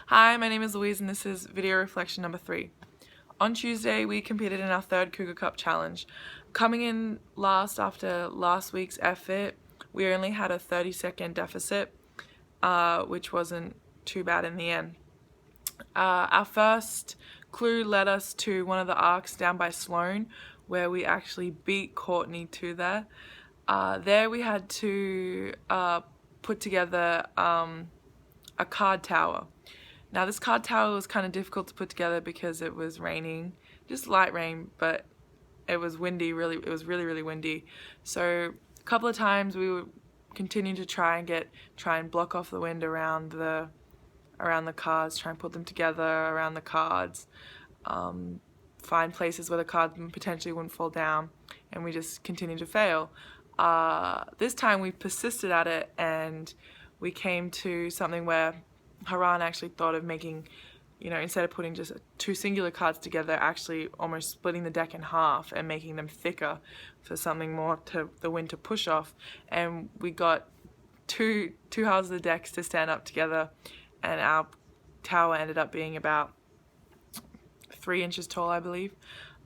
Hi, my name is Louise and this is video reflection number 3. On Tuesday we competed in our third Cougar Cup challenge. Coming in last after last week's effort, we only had a 30-second deficit, which wasn't too bad in the end. Our first clue led us to one of the arcs down by Sloan, where we actually beat Courtney to there. There we had to put together a card tower. Now this card tower was kind of difficult to put together because it was raining, just light rain, but it was windy, it was really windy. So a couple of times we would continue to try and block off the wind around the cards, try and put them together around the cards, find places where the cards potentially wouldn't fall down, and we just continued to fail. This time we persisted at it and we came to something where Haran actually thought of making, instead of putting just 2 singular cards together, actually almost splitting the deck in half and making them thicker for something more to the wind to push off. And we got two halves of the decks to stand up together, and our tower ended up being about 3 inches tall, I believe.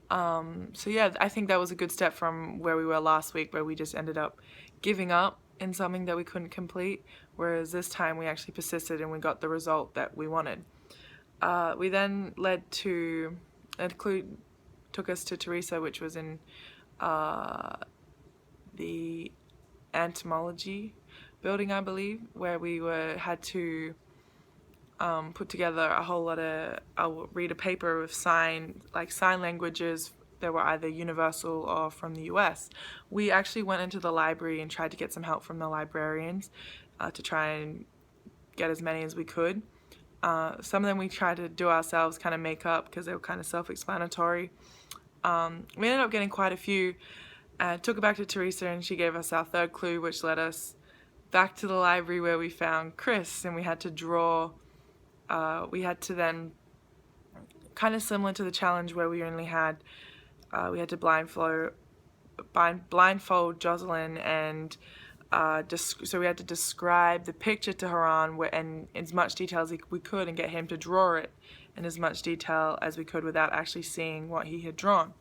So yeah, I think that was a good step from where we were last week, where we just ended up giving up in something that we couldn't complete, whereas this time we actually persisted and we got the result that we wanted. We then took us to Teresa, which was in the entomology building, I believe, where we had to put together a whole lot of, I'll read a paper of sign languages that were either universal or from the US. We actually went into the library and tried to get some help from the librarians to try and get as many as we could. Some of them we tried to do ourselves, kind of make up, because they were kind of self-explanatory. We ended up getting quite a few. Took it back to Teresa and she gave us our third clue, which led us back to the library where we found Chris, and we had to draw. We had to then, kind of similar to the challenge where we only had, we had to blindfold Jocelyn, and so we had to describe the picture to Haran in as much detail as we could, and get him to draw it in as much detail as we could without actually seeing what he had drawn.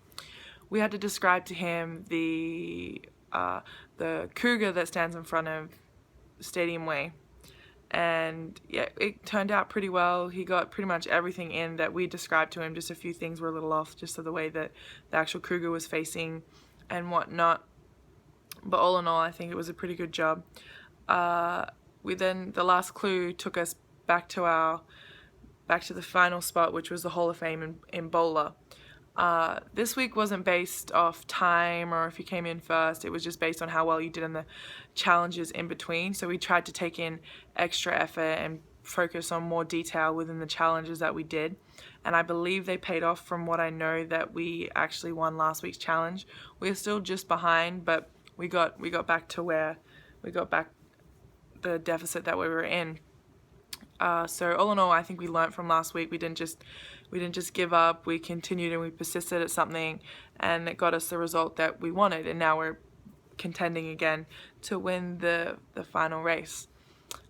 We had to describe to him the cougar that stands in front of Stadium Way. And yeah, it turned out pretty well. He got pretty much everything in that we described to him. Just a few things were a little off, just of the way that the actual cougar was facing and whatnot. But all in all, I think it was a pretty good job. The last clue took us back to the final spot, which was the Hall of Fame in bowler. This week wasn't based off time or if you came in first. It was just based on how well you did in the challenges in between. So we tried to take in extra effort and focus on more detail within the challenges that we did. And I believe they paid off, from what I know, that we actually won last week's challenge. We're still just behind, but we got back to where we got back the deficit that we were in. So all in all, I think we learned from last week. We didn't just give up. We continued and we persisted at something, and it got us the result that we wanted. And now we're contending again to win the final race.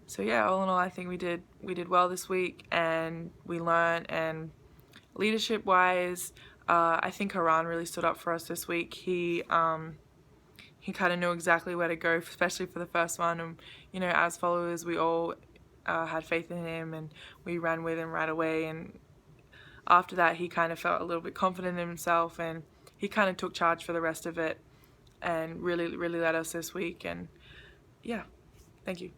So yeah, all in all, I think we did well this week, and we learned. And leadership wise, I think Haran really stood up for us this week. He kind of knew exactly where to go, especially for the first one. And as followers, we all had faith in him, and we ran with him right away. And after that, he kind of felt a little bit confident in himself, and he kind of took charge for the rest of it and really led us this week. And yeah, thank you.